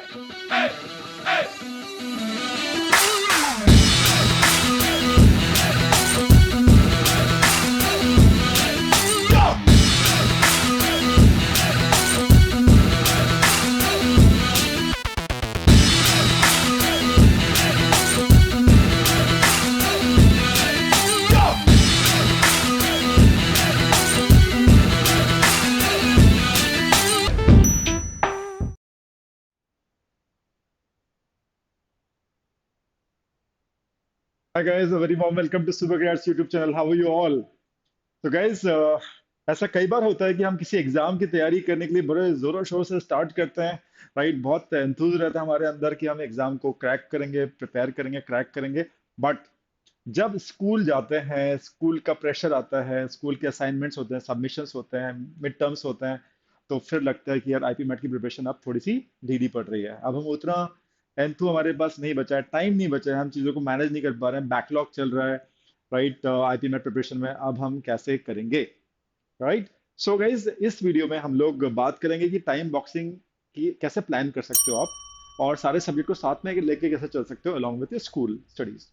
Hi guys, a very warm welcome to Super Grades YouTube channel. How are you all? तो guys, ऐसा कई बार होता है कि हम किसी एग्जाम की तैयारी करने के लिए बड़े जोरों शोर से स्टार्ट करते हैं, राइट? बहुत एंथुज रहता है हमारे अंदर कि हम एग्जाम को क्रैक करेंगे, प्रिपेयर करेंगे, क्रैक करेंगे। बट जब स्कूल जाते हैं, स्कूल का प्रेशर आता है, स्कूल के असाइनमेंट्स होते हैं, सबमिशंस होते हैं, मिड टर्म्स होते हैं, तो फिर लगता है कि यार आईपी मैट की प्रिपरेशन अब थोड़ी सी ढीली पड़ रही है। अब हम उतना एंथू हमारे पास नहीं बचा है, टाइम नहीं बचा है, हम चीज़ों को मैनेज नहीं कर पा रहे हैं, बैकलॉग चल रहा है, राइट? आईपी मैट प्रिपरेशन में अब हम कैसे करेंगे, राइट? सो गाइज, इस वीडियो में हम लोग बात करेंगे कि टाइम बॉक्सिंग की कैसे प्लान कर सकते हो आप, और सारे सब्जेक्ट को साथ में लेके कैसे चल सकते हो अलॉन्ग विद स्कूल स्टडीज।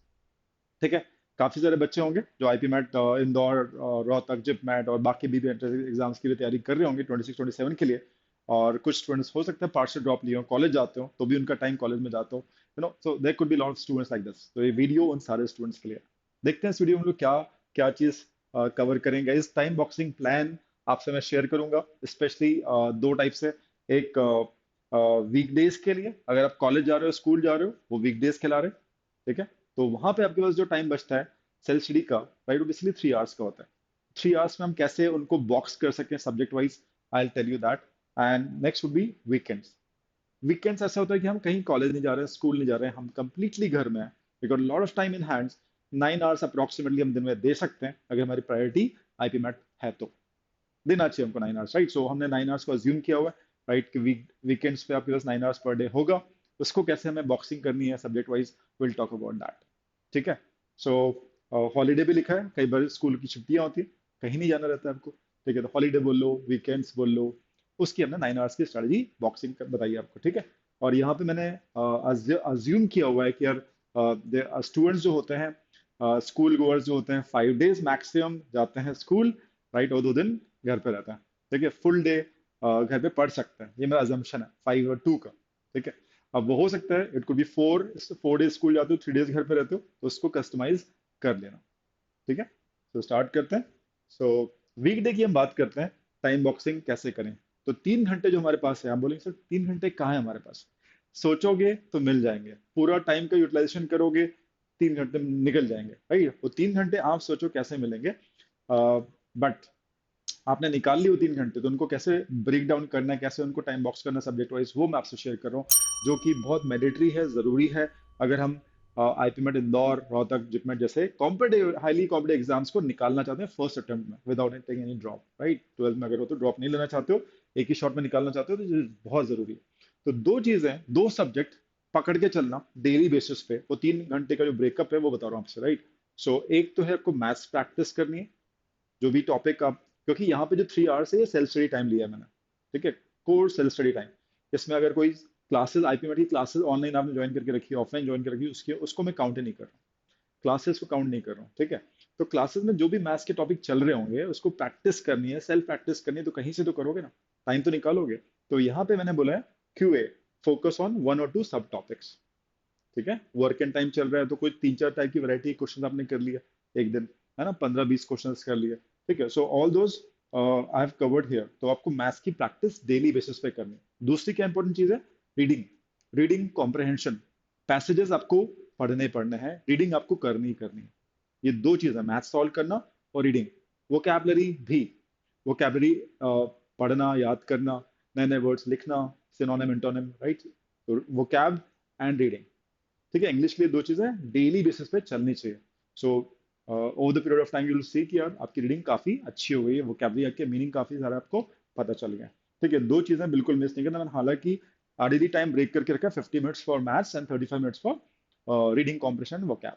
ठीक है? काफी सारे बच्चे होंगे जो IPMAT, Indore, Rohtak, JIPMAT और बाकी भी एग्जाम्स की भी तैयारी कर रहे होंगे 26 27 के लिए। और कुछ स्टूडेंट्स हो सकता है पार्शियल ड्रॉप लिए हो, कॉलेज जाते हो तो भी उनका टाइम कॉलेज में जाते हो, so there could be lot of students like this. तो ये वीडियो उन सारे स्टूडेंट्स के लिए है। देखते हैं इस वीडियो में हम लोग क्या क्या चीज कवर करेंगे। इस टाइम बॉक्सिंग प्लान आपसे मैं शेयर करूंगा, स्पेशली दो टाइप से। एक वीकडेज के लिए, अगर आप कॉलेज जा रहे हो, स्कूल जा रहे हो, वो वीकडेज कहला रहे, ठीक है? तो वहां पे आपके पास जो टाइम बचता है सेल्फ स्टडी का, राइट, वो बेसिकली 3 आवर्स का होता है। 3 आवर्स में हम कैसे उनको बॉक्स कर सकें subject wise, I tell you that. And next would be weekends. Weekends ऐसा होता है कि हम कहीं कॉलेज नहीं जा रहे हैं, स्कूल नहीं जा रहे हैं, हम कंप्लीटली घर में हैं, we got lot of time in hands. 9 hours approximately हम दिन में दे सकते हैं अगर हमारी प्रायोरिटी आईपी मैट है तो। देना चाहिए हमको 9 आवर्स, राइट? सो हमने 9 आवर्स को अज्यूम किया हुआ है, राइट, कि वीकेंड्स पे आपके पास 9 आवर्स पर डे होगा। उसको कैसे हमें बॉक्सिंग करनी है subject wise, will talk about that. ठीक है? सो हॉलीडे भी लिखा है, कई बार स्कूल की छुट्टियां होती है, कहीं नहीं जाना रहता है आपको, ठीक है? तो हॉलीडे बोल लो, वीकेंड्स बोल लो, उसकी हमने 9 आवर्स की स्ट्रेटजी बॉक्सिंग बताई आपको, ठीक है? और यहाँ पे मैंने अज्यूम किया हुआ है कि यार स्टूडेंट्स जो होते हैं, स्कूल गोअर्स जो होते हैं, 5 डेज मैक्सिमम जाते हैं स्कूल, राइट, और 2 दिन घर पे रहता है। ठीक है? फुल डे घर पे पढ़ सकते हैं, ये मेरा अजम्पशन है 5 और 2 का। ठीक है? अब वो हो सकता है, it could B 4 4 days school जाते हो, 3 डेज घर पे रहते हो, तो उसको कस्टमाइज कर लेना। ठीक है? तो स्टार्ट करते हैं। सो वीकडे की हम बात करते हैं, टाइम बॉक्सिंग कैसे करें। तो 3 घंटे जो हमारे पास है, आप बोलेंगे सर 3 घंटे कहाँ है हमारे पास? सोचोगे तो मिल जाएंगे, पूरा टाइम का यूटिलाइजेशन करोगे, 3 घंटे निकल जाएंगे, राइट? वो 3 घंटे आप सोचो कैसे मिलेंगे। बट आपने निकाल ली वो 3 घंटे, तो उनको कैसे ब्रेक डाउन करना है, कैसे उनको टाइम बॉक्स करना सब्जेक्ट वाइज, वो मैं आपसे शेयर कर रहा हूँ, जो कि बहुत मैंडेटरी है, जरूरी है। अगर हम IPMAT Indore, Rohtak, JIPMAT जैसे कॉम्पिटेटिव, हाईली कॉम्पिटेटिव एग्जाम्स को निकालना चाहते हैं फर्स्ट अटेम्प्ट में, without taking any drop, right? 12th में अगर हो तो ड्रॉप नहीं लेना चाहते हो, एक ही शॉट में निकालना चाहते हो, तो ये बहुत जरूरी है। तो दो चीजें, दो सब्जेक्ट पकड़ के चलना डेली बेसिस पे, वो 3 घंटे का जो ब्रेकअप है वो बता रहा हूँ आपसे, राइट? सो एक तो है आपको मैथ्स प्रैक्टिस करनी है, जो भी टॉपिक आप, क्योंकि यहाँ पे जो 3 आवर्स है ये सेल्फ स्टडी टाइम लिया है मैंने, ठीक है? Core self study time. इसमें अगर कोई क्लासेस, आईपीएमआर की क्लासेस ऑनलाइन आपने ज्वाइन करके रखी है, ऑफलाइन ज्वाइन कर रखी है, उसके उसको मैं काउंट ही नहीं कर रहा हूँ, क्लासेस को काउंट नहीं कर रहा हूँ, ठीक है? तो क्लासेस में जो भी मैथ्स के टॉपिक चल रहे होंगे उसको प्रैक्टिस करनी है, सेल्फ प्रैक्टिस करनी है, तो कहीं से तो करोगे ना, टाइम तो निकालोगे। तो यहाँ पे मैंने बोला है क्यूए, फोकस ऑन 1 और 2 सब टॉपिक्स। ठीक है? वर्क एंड टाइम चल रहा है तो कोई 3 4 टाइप की वैरायटी क्वेश्चन आपने कर लिया एक दिन, है ना? 15 20 क्वेश्चन कर लिए, ठीक है? So all those I have covered here. तो आपको मैथ्स की प्रैक्टिस डेली बेसिस पे करनी है। दूसरी क्या इंपॉर्टेंट चीज है? रीडिंग। रीडिंग कॉम्प्रहेंशन, पैसेजेस आपको पढ़ने पढ़ने हैं, रीडिंग आपको करनी ही करनी है। ये दो चीज है, मैथ्स सॉल्व करना और रीडिंग। वोकैबलरी भी, वोकैबलरी पढ़ना, याद करना, नए नए वर्ड्स लिखना, सिनोनिम इंटोनिम, राइट? तो वोकैब एंड रीडिंग, ठीक है? इंग्लिश के लिए दो चीजें डेली बेसिस पे चलनी चाहिए। So over the period of time you will see कि यार आपकी रीडिंग काफी अच्छी हो गई है, वोकैबुलरी के मीनिंग काफी सारा आपको पता चल गया है। ठीक है? दो चीजें बिल्कुल मिस नहीं करना। मैंने हालांकि आरडीडी टाइम ब्रेक करके रखा है, 50 minutes for maths and 35 minutes for reading comprehension vocab.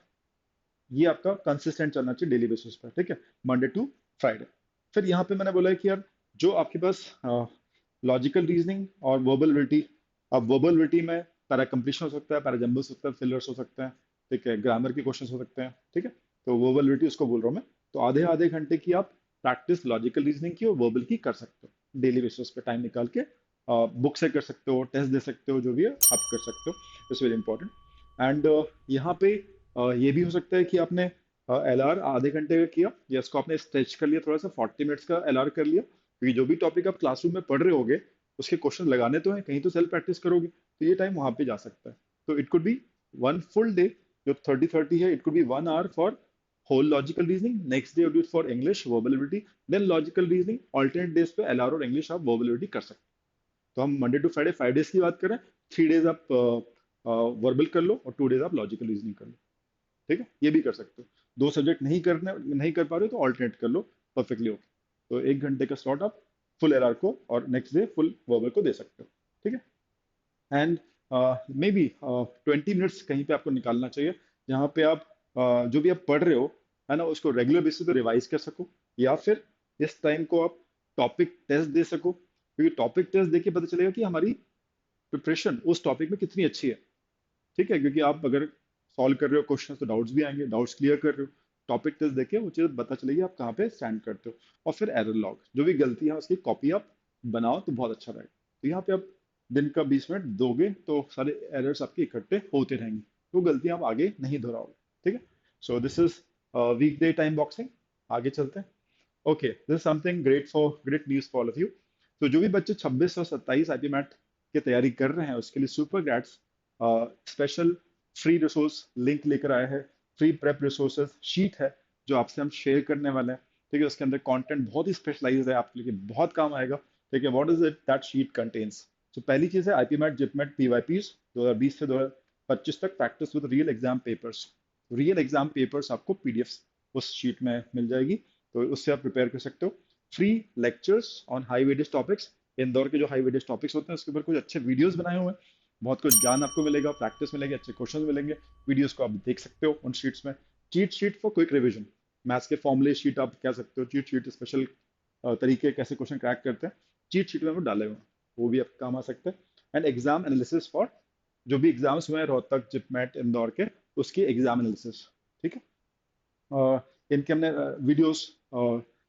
ये आपका कंसिस्टेंट चलना चाहिए डेली बेसिस पर, ठीक है? Monday to Friday. फिर यहाँ पे मैंने बोला है कि यार जो आपके पास लॉजिकल रीजनिंग और वर्बल एबिलिटी अब वर्बलिटी में पैरा कंप्लीशन हो सकता है, पैरा जंबल्स हो सकता है, फिलर्स हो सकते हैं, ठीक है, ग्रामर के क्वेश्चंस हो सकते हैं, ठीक है। तो वर्बलिटी उसको बोल रहा हूँ मैं। तो आधे आधे घंटे की आप प्रैक्टिस लॉजिकल रीजनिंग की और वर्बल की कर सकते हो डेली बेसिस पे टाइम निकाल के। बुक से कर सकते हो, टेस्ट दे सकते हो, जो भी है आप कर सकते हो। It's very important. एंड यहाँ पे ये भी हो सकता है कि आपने एलआर आधे घंटे का किया, या इसको आपने स्ट्रेच कर लिया थोड़ा सा, 40 मिनट्स का एलआर कर लिया, क्योंकि जो भी टॉपिक आप क्लासरूम में पढ़ रहे होगे उसके क्वेश्चन लगाने तो हैं, कहीं तो सेल्फ प्रैक्टिस करोगे, तो ये टाइम वहां पे जा सकता है। तो it could B one full day, जो 30-30 है, it could B 1 hour for whole logical reasoning. Next day you do it for English verbal, then logical reasoning. Alternate days पे LR और English आप verbal कर सकते हैं। तो हम मंडे टू फ्राइडे 5 डेज की बात करें, 3 डेज आप वर्बल कर लो और 2 डेज आप लॉजिकल रीजनिंग कर लो, ठीक है, ये भी कर सकते हो। दो सब्जेक्ट नहीं कर पा रहे हो तो ऑल्टरनेट कर लो, परफेक्टली ओके। तो 1 घंटे का स्लॉट आप फुल एलआर को और नेक्स्ट डे फुल वर्बल को दे सकते हो, ठीक है। एंड मे बी 20 मिनट्स कहीं पे आपको निकालना चाहिए, जहाँ पे आप जो भी आप पढ़ रहे हो, है ना, उसको रेगुलर बेसिस पे रिवाइज कर सको, या फिर इस टाइम को आप टॉपिक टेस्ट दे सको, क्योंकि टॉपिक टेस्ट देके पता चलेगा कि हमारी प्रिपरेशन उस टॉपिक में कितनी अच्छी है, ठीक है। क्योंकि आप अगर सॉल्व कर रहे हो क्वेश्चन तो डाउट्स भी आएंगे, डाउट्स क्लियर कर रहे हो, टॉपिक टेस्ट देखे वो चीज़ पता चलेगी आप कहाँ पे स्टैंड करते हो। और फिर एरर लॉग, जो भी गलती है उसकी कॉपी आप बनाओ तो बहुत अच्छा रहेगा। तो यहाँ पे आप दिन का 20 मिनट दोगे तो सारे एरर्स आपके इकट्ठे होते रहेंगे, तो गलतियां आप आगे नहीं दोहराओगे, ठीक है। So this is weak day time boxing. आगे चलते हैं। Okay, this is something great news for all of you. तो जो भी बच्चे 26 और 27 आईपी मैट की तैयारी कर रहे हैं उसके लिए super greats special free resource link लेकर आया है। फ्री प्रेप रिसोर्सेज शीट है जो आपसे हम शेयर करने वाले हैं, ठीक है। उसके अंदर कंटेंट बहुत ही स्पेशलाइज्ड है, आपके लिए बहुत काम आएगा, ठीक है। What is it that sheet contains? तो पहली चीज है आईपी मैट जिपमेट पीवाईपीज 2020 से 2025 तक practice with real exam papers. Real exam papers आपको पीडीएफ उस शीट में मिल जाएगी, तो उससे आप प्रिपेयर कर सकते हो। Free lectures on high weightage topics, Indore के जो हाई वेटेज टॉपिक्स होते हैं उसके ऊपर कुछ अच्छे वीडियोस बनाए हुए हैं, बहुत कुछ ज्ञान आपको मिलेगा, प्रैक्टिस मिलेगी, अच्छे क्वेश्चन मिलेंगे, वीडियोस को आप देख सकते हो उन शीट्स में। Cheat sheet for quick revision, maths के फॉर्मूले शीट आप कह सकते हो, चीट शीट स्पेशल तरीके कैसे क्वेश्चन क्रैक करते हैं, चीट शीट में वो डाले हुए हैं, वो भी आपके काम आ सकते हैं। एंड एग्जाम एनालिसिस फॉर जो भी एग्जाम्स हुए हैं रोहतक जिपमेट इंदौर के, उसकी एग्जाम एनालिसिस, ठीक है। इनके हमने वीडियोस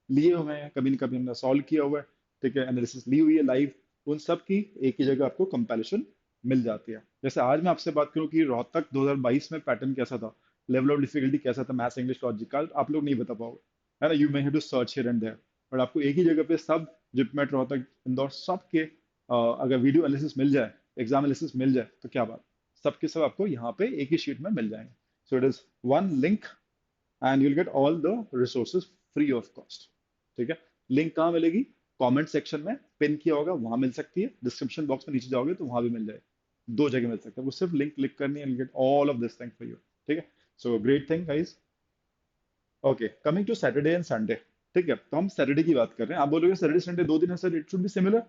लिए हुए हैं, कभी न कभी हमने सॉल्व किया हुआ है, ठीक है, एनालिसिस ली हुई है लाइव, उन सब की एक ही जगह आपको कंपैरिजन मिल जाती है। जैसे आज मैं आपसे बात करूं कि रोहतक 2022 में पैटर्न कैसा था, लेवल ऑफ डिफिकल्टी कैसा था, मैथ्स इंग्लिश लॉजिकल, आप लोग नहीं बता पाओगे, है ना। You may have to search here and there, but आपको एक ही जगह पे सब जिपमेट रोहतक इंदौर सब के अगर वीडियो एनालिसिस मिल जाए, एग्जाम एनालिसिस मिल जाए तो क्या बात, सबके सब आपको यहाँ पे एक ही शीट में मिल जाएंगे। So it is one link and you'll get all the resources free of cost, ठीक है। लिंक कहाँ मिलेगी? कमेंट सेक्शन में पिन किया होगा वहां मिल सकती है, डिस्क्रिप्शन बॉक्स में नीचे जाओगे तो वहां भी मिल जाएगी, दो जगह मिल सकता है, वो सिर्फ लिंक क्लिक करनी है, get all of this thing for you, ठीक है। So great thing guys. Okay, coming to Saturday and Sunday, ठीक है। तो हम सैटरडे की बात कर रहे हैं, आप बोलोगे सैटरडे संडे 2 दिन है sir, it should be similar.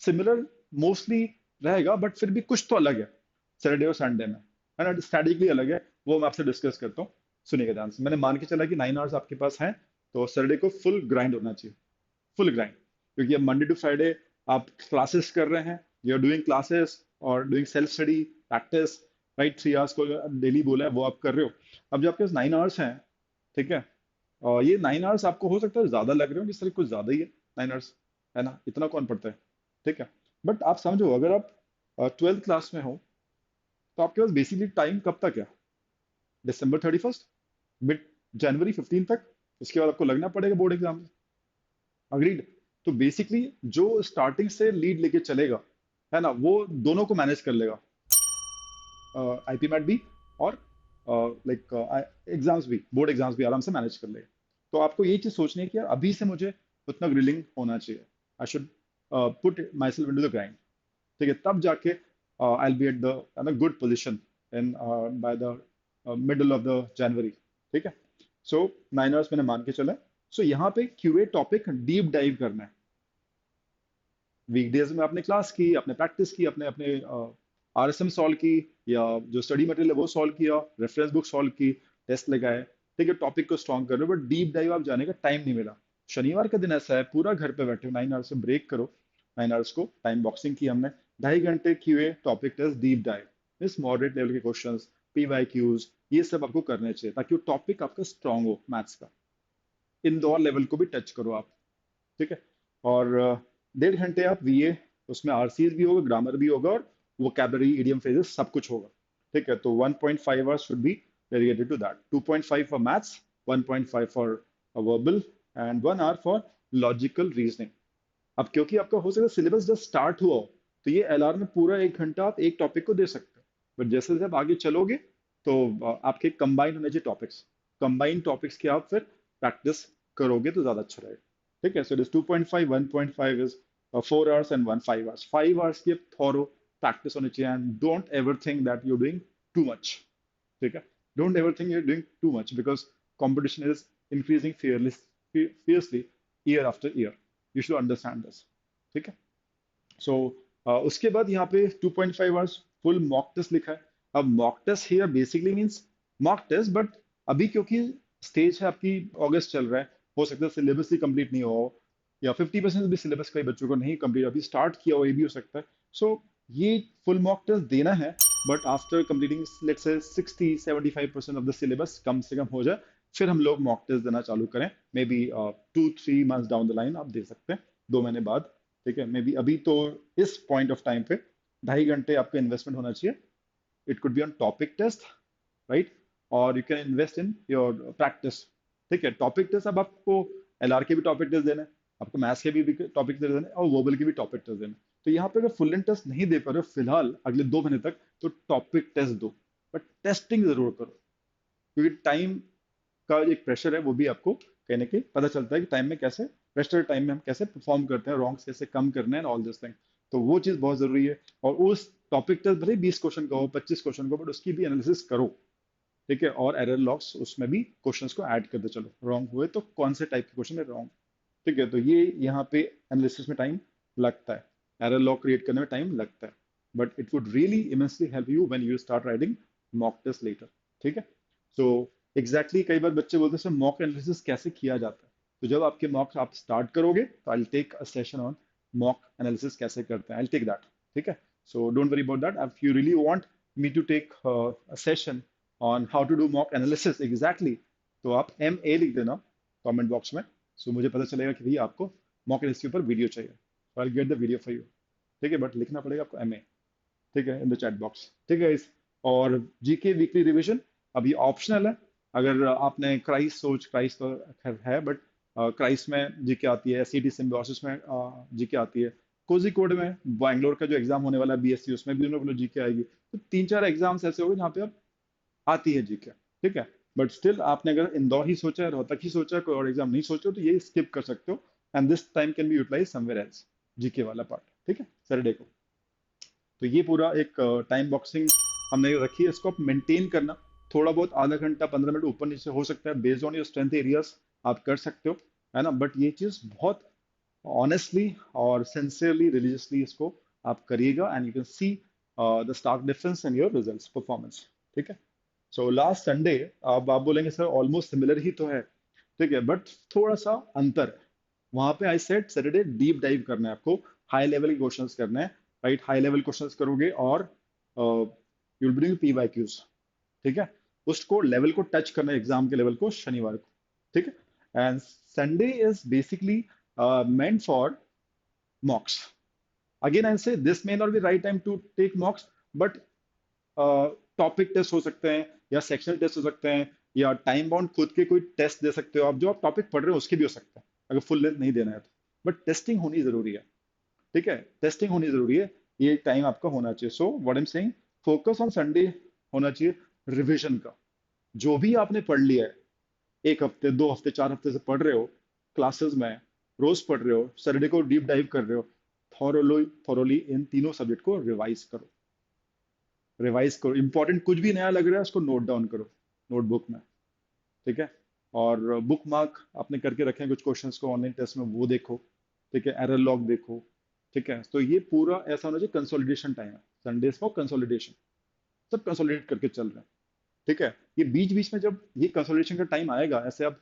Similar mostly रहेगा, बट फिर भी कुछ तो अलग है सैटरडे और संडे में, है ना, स्ट्रैटेजिकली अलग है, वो मैं आपसे डिस्कस करता हूँ। सुनिएगा ध्यान से, मैंने मान के चला कि 9 आवर्स आपके पास हैं, तो सैटरडे को फुल ग्राइंड होना चाहिए, फुल ग्राइंड, क्योंकि अब मंडे टू फ्राइडे आप क्लासेस कर रहे हैं, यू आर डूइंग क्लासेस और doing self study practice, right. 3 hours को डेली बोला है वो आप कर रहे हो। अब जो आपके पास 9 आवर्स हैं, ठीक है, और ये 9 आवर्स आपको हो सकता है ज्यादा लग रहे हो, जिस तरह कुछ ज्यादा ही है 9 आवर्स, है ना, इतना कौन पढ़ता है, ठीक है। बट आप समझो अगर आप 12th क्लास में हो तो आपके पास बेसिकली टाइम कब तक है? December 31, मिड January 15 तक, उसके बाद आपको लगना पड़ेगा बोर्ड एग्जाम। अग्रीड। तो बेसिकली जो स्टार्टिंग से लीड लेके चलेगा, है ना, वो दोनों को मैनेज कर लेगा, आईपी मैट भी और लाइक एग्जाम्स भी, बोर्ड एग्जाम्स भी आराम से मैनेज कर लेगा। तो आपको ये चीज सोचनी है कि यार अभी से मुझे उतना ग्रिलिंग होना चाहिए, I should put myself into the grind, ठीक है, तब जाके I be at the good position in by the middle of the January, ठीक है। सो 9 आवर्स मैंने मान के चला। सो यहाँ पे क्यूए टॉपिक डीप डाइव करना है। वीकडेज में आपने क्लास की, आपने प्रैक्टिस की, अपने अपने आरएसएम सॉल्व की, या जो स्टडी मटेरियल है वो सॉल्व किया, रेफरेंस बुक सॉल्व की, टेस्ट लगाए, ठीक है, टॉपिक को स्ट्रॉन्ग कर रहे हो, बट डीप डाइव आप जाने का टाइम नहीं मिला। शनिवार का दिन ऐसा है पूरा घर पे बैठे हो, 9 आवर्स से ब्रेक करो, 9 आवर्स को टाइम बॉक्सिंग की हमने, 2.5 घंटे QA, topic test, deep dive, means moderate level के क्वेश्चंस, पीवाईक्यूज, ये सब आपको करने चाहिए ताकि वो टॉपिक आपका स्ट्रांग हो मैथ्स का। इंदौर लेवल को भी टच करो आप, ठीक है। और 1.5 घंटे आप वीए, उसमें आरसीज भी होगा, ग्रामर भी होगा, और वोकैबुलरी, इडियम, फ्रेजेस, सब कुछ होगा, ठीक है। तो 1.5 hours should be dedicated to that, 2.5 for maths, 1.5 for verbal, and 1 hour for logical reasoning. अब क्योंकि आपका हो सकता है सिलेबस जस्ट स्टार्ट हुआ हो, तो ये एलआर में पूरा 1 घंटा आप एक टॉपिक को दे सकते हो, बट जैसे जैसे आप आगे चलोगे तो आपके कंबाइन होने चाहिए टॉपिक्स, कंबाइन टॉपिक्स की आप फिर प्रैक्टिस करोगे तो ज्यादा अच्छा रहेगा, ठीक है। So this 2.5, 1.5 is 4 hours and 1 5 hours, 5 hours की थॉरो प्रैक्टिस होनी चाहिए, and don't ever think that you doing too much, ठीक है। Don't ever think you're doing too much, because competition is increasing fiercely year after year. You should understand this, ठीक है। सो उसके बाद यहाँ पे 2.5 आवर्स फुल मॉक टेस्ट लिखा है। अब mock test here basically means mock test, but अभी क्योंकि स्टेज है आपकी, अगस्त चल रहा है, हो सकता है सिलेबस ही कंप्लीट नहीं हो, या 50% भी सिलेबस कई बच्चों को नहीं कंप्लीट अभी स्टार्ट किया हो, ये भी हो सकता है। सो ये फुल मॉक टेस्ट देना है, but after completing let's say 60-75% of the syllabus कम से कम हो जाए, फिर हम लोग मॉक टेस्ट देना चालू करें। May be 2-3 months down the line आप दे सकते हैं, 2 महीने बाद, ठीक है। मे बी अभी तो इस पॉइंट ऑफ टाइम पे 2.5 घंटे आपका इन्वेस्टमेंट होना चाहिए। It could be on topic test, right, और you can invest in your practice, ठीक है। टॉपिक टेस्ट, अब आपको एलआर के भी टॉपिक टेस्ट देना है, आपको मैथ्स के भी टॉपिक टेस्ट देना है, और वर्बल के भी टॉपिक टेस्ट देना है। तो यहाँ पे अगर फुल एंड टेस्ट नहीं दे पा रहे हो फिलहाल अगले 2 महीने तक, तो टॉपिक टेस्ट दो, बट टेस्टिंग जरूर करो, क्योंकि टाइम का एक प्रेशर है, वो भी आपको कहीं ना कहीं पता चलता है कि टाइम में कैसे, प्रेशर टाइम में हम कैसे परफॉर्म करते हैं, रॉन्ग्स कैसे कम करने हैं, ऑल दिस थिंग। तो वो चीज़ बहुत जरूरी है। और उस टॉपिक टेस्ट भले 20 क्वेश्चन का हो, 25 क्वेश्चन का, बट उसकी भी एनालिसिस करो, ठीक है। और एरर लॉग्स उसमें भी क्वेश्चंस को ऐड करते चलो, रॉन्ग हुए तो कौन से टाइप के क्वेश्चन है रॉन्ग, ठीक है। तो ये यहाँ पे एनालिसिस में टाइम लगता है, एरर लॉग क्रिएट करने में टाइम लगता है, but it would really immensely help you when you start writing mock test later, ठीक है। सो एग्जैक्टली कई बार बच्चे बोलते हैं सर मॉक एनालिसिस कैसे किया जाता है, तो जब आपके मॉक आप स्टार्ट करोगे तो I take a session on mock analysis कैसे करते हैं, आई टेक दैट, ठीक है। So don't worry about that, if you really want me to take a session on how to do mock analysis exactly, तो आप MA लिख देना comment box में, सो मुझे पता चलेगा कि भैया आपको मॉक एनालिसिस के ऊपर वीडियो चाहिए, so I'll get the video for you, ठीक है। बट लिखना पड़ेगा आपको MA, ठीक है, इन द चैट बॉक्स, ठीक है। इस और जीके वीकली रिवीजन अभी ऑप्शनल है, अगर आपने क्राइस्ट तो खैर है, बट क्राइस्ट में जीके आती है, सीटी सिम्बायोसिस में जीके आती है, कोझिकोड में बैंगलोर का जो एग्जाम होने वाला है बीएससी, उसमें भी उन्होंने जीके आएगी। तो 3-4 एग्जाम्स ऐसे हो गए जहाँ पे आप आती है जीके, ठीक है। बट स्टिल आपने अगर इंदौर ही सोचा है, रोहतक ही सोचा है, कोई और एग्जाम नहीं सोचे हो, तो ये स्किप कर सकते हो, and this time can be utilise somewhere else, GK वाला पार्ट, ठीक है, सैटरडे को। तो ये पूरा एक टाइम बॉक्सिंग हमने रखी है, इसको आप मेंटेन करना, थोड़ा बहुत आधा घंटा 15 मिनट ऊपर नीचे हो सकता है, based on your strength areas आप कर सकते हो, है ना। बट ये चीज़ बहुत ऑनेस्टली और सिंसियरली रिलीजियसली इसको आप करिएगा, and you can see the stark difference in your results performance, ठीक है। सो लास्ट संडे अब आप बोलेंगे सर ऑलमोस्ट सिमिलर ही तो है, ठीक है, बट थोड़ा सा अंतर है। वहां पे I said Saturday deep dive करना है आपको, हाई लेवल के क्वेश्चंस करना है, राइट, हाई लेवल क्वेश्चंस करोगे, और यूल ब्रिंग पीवाईक्यूज, ठीक है। उसको लेवल को टच करना है, एग्जाम के लेवल को, शनिवार को, ठीक है। And Sunday is basically meant for mocks. Again, I say this may not be right time to take mocks, but topic test हो सकते हैं, या सेक्शनल टेस्ट हो सकते हैं, या टाइम बाउंड खुद के कोई टेस्ट दे सकते हो आप, जो आप टॉपिक पढ़ रहे हो उसके भी हो सकते हैं, अगर फुल लेंथ नहीं देना है तो। बट टेस्टिंग होनी जरूरी है, ठीक है, टेस्टिंग होनी जरूरी है, ये टाइम आपका होना चाहिए। So what I am saying, focus on Sunday होना चाहिए रिविजन का, जो भी आपने पढ़ लिया है, 1 हफ्ते 2 हफ्ते 4 हफ्ते से पढ़ रहे हो क्लासेस में, रोज पढ़ रहे हो, सैटरडे को डीप डाइव कर रहे हो, थॉरोली इन तीनों सब्जेक्ट को रिवाइज करो, रिवाइज करो, इंपॉर्टेंट कुछ भी नया लग रहा है उसको नोट डाउन करो नोटबुक में, ठीक है। और बुक मार्क आपने करके रखे हैं कुछ क्वेश्चंस को ऑनलाइन टेस्ट में, वो देखो, ठीक है, एरर लॉग देखो, ठीक है। तो ये पूरा ऐसा होना चाहिए, कंसोलिडेशन टाइम है संडेज फॉर कंसोलिडेशन, सब कंसोलिडेट करके चल रहे हैं, ठीक है। ये बीच बीच में जब ये कंसोलिडेशन का टाइम आएगा, ऐसे आप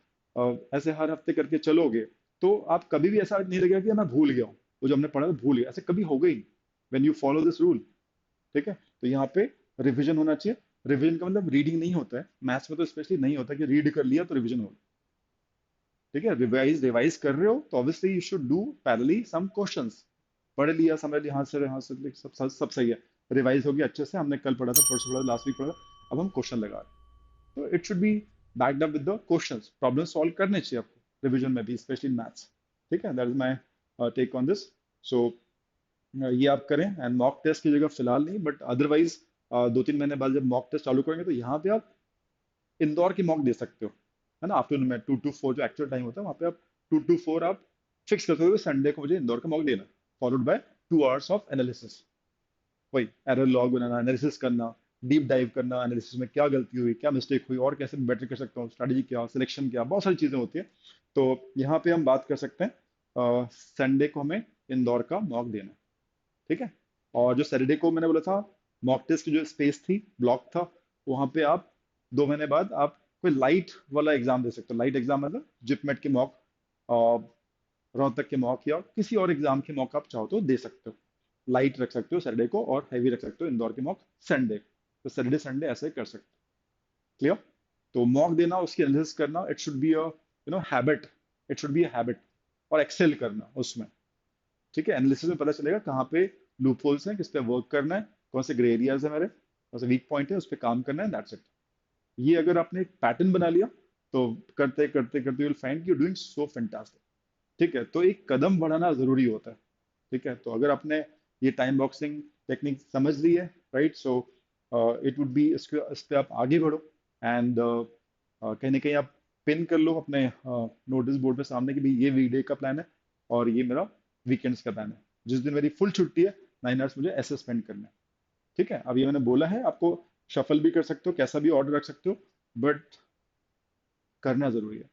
ऐसे हर हफ्ते करके चलोगे, तो आप कभी भी ऐसा नहीं लगेगा कि मैं भूल गया हूँ, वो जो हमने पढ़ा था भूल गया, ऐसे कभी होगा ही नहीं, when you follow this rule. ठीक है, तो यहाँ पे रिवीजन होना चाहिए। रिवीजन का मतलब रीडिंग नहीं होता है, मैथ्स में तो स्पेशली नहीं होता कि रीड कर लिया तो रिवीजन हो। ठीक है, रिवाइज रिवाइज कर रहे हो तो obviously you should do parallelly some questions. पढ़ लिया, समझ लिया, हाँ सर सब सही है, रिवाइज हो गया अच्छे से, हमने कल पढ़ा था, परसों पढ़ा था, लास्ट वीक पढ़ा था, अब हम क्वेश्चन लगा रहे हैं। तो it should be backed up with the questions, problem solve करने चाहिए आपको रिवीजन में भी, स्पेशली मैथ्स। ठीक है, that is my take on this. So ये आप करें, एंड मॉक टेस्ट की जगह फिलहाल नहीं, बट अदरवाइज 2-3 महीने बाद जब मॉक टेस्ट चालू करेंगे तो यहाँ पे आप इंदौर की मॉक दे सकते हो, है ना, आफ्टरनून में 2 to 4 जो एक्चुअल टाइम होता है वहाँ पे आप 2 to 4 आप फिक्स कर सकते हो, संडे को मुझे इंदौर का मॉक देना, followed by 2 hours of analysis. वही एरर लॉग बनाना, एनालिसिस करना, डीप डाइव करना, एनालिसिस में क्या गलती हुई, क्या मिस्टेक हुई, और कैसे बेटर कर सकता हूँ, स्ट्रैटेजी क्या, सिलेक्शन क्या, बहुत सारी चीजें होती है। तो यहाँ पे हम बात कर सकते हैं संडे को हमें इंदौर का मॉक देना है। ठीक है, और जो सैटरडे को मैंने बोला था, मॉक टेस्ट की जो स्पेस थी, ब्लॉक था, वहां पे आप 2 महीने बाद आप कोई लाइट वाला एग्जाम दे सकते हो। लाइट एग्जाम मतलब जिपमेट के मॉक, रोहतक के मॉक, या किसी और एग्जाम के मॉक आप चाहो तो दे सकते हो। लाइट रख सकते हो सैटरडे को, और हैवी रख सकते हो इंदौर के मॉक संडे। तो सैटरडे संडे ऐसे कर सकते हो। क्लियर? तो मॉक देना, उसकी एनालिसिस करना, it should be a habit, it should be a habit, और एक्सेल करना उसमें। ठीक है, एनालिसिस में पता चलेगा कहाँ पे लूप होल्स हैं, किस पे वर्क करना है, कौन से ग्रे एरियाज है मेरे, कौन से वीक पॉइंट है, उस पर काम करना है, दैट्स इट। ये अगर आपने एक पैटर्न बना लिया तो करते करते करते will find you doing so fantastic. ठीक है, तो एक कदम बढ़ाना जरूरी होता है। ठीक है, तो अगर आपने ये टाइम बॉक्सिंग टेक्निक समझ ली है, right, so it would be, इस पे आप आगे बढ़ो, एंड कहीं ना कहीं आप पिन कर लो अपने नोटिस बोर्ड पे सामने कि भाई ये वीकडे का प्लान है, और ये मेरा वीकेंड्स का प्लान है। जिस दिन मेरी फुल छुट्टी है, 9 hours मुझे ऐसे स्पेंड करना है। ठीक है, अब ये मैंने बोला है आपको, शफल भी कर सकते हो, कैसा भी ऑर्डर रख सकते हो, बट करना जरूरी है।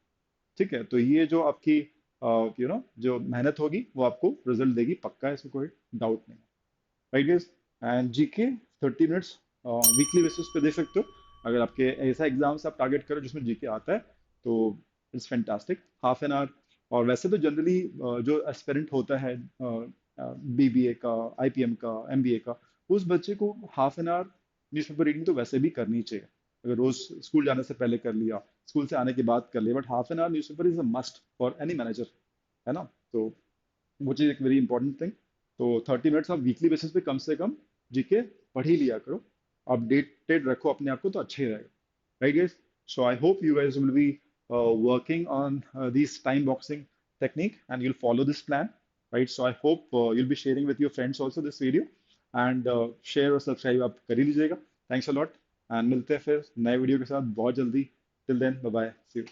ठीक है, तो ये जो आपकी जो मेहनत होगी वो आपको रिजल्ट देगी, पक्का है, इसमें कोई डाउट नहीं। Right guys, and GK 30 minutes weekly basis पे दे सकते हो। अगर आपके ऐसा एग्जाम से आप टारगेट करो जिसमें जीके आता है, तो इट्स फैंटास्टिक, ½ an hour। और वैसे तो जनरली जो एस्पिरेंट होता है बीबीए का, आईपीएम का, एमबीए का, उस बच्चे को ½ an hour न्यूज़पेपर रीडिंग तो वैसे भी करनी चाहिए। अगर रोज स्कूल जाने से पहले कर लिया, स्कूल से आने के बाद कर लिया, but ½ an hour newspaper is a must for any manager, है ना। तो वो चीज़ एक वेरी इंपॉर्टेंट थिंग। तो 30 मिनट्स आप वीकली बेसिस पे कम से कम जीके पढ़ ही लिया करो, अपडेटेड रखो अपने आप को, तो अच्छा ही रहेगा। Right guys, so I hope you guys will be working on this time boxing technique, and you'll follow this plan, right? So I hope you'll be sharing with your friends also this video, and share और subscribe आप कर ही लीजिएगा। Thanks a lot, and मिलते हैं फिर नए video के साथ बहुत जल्दी। Till then, bye bye, see you.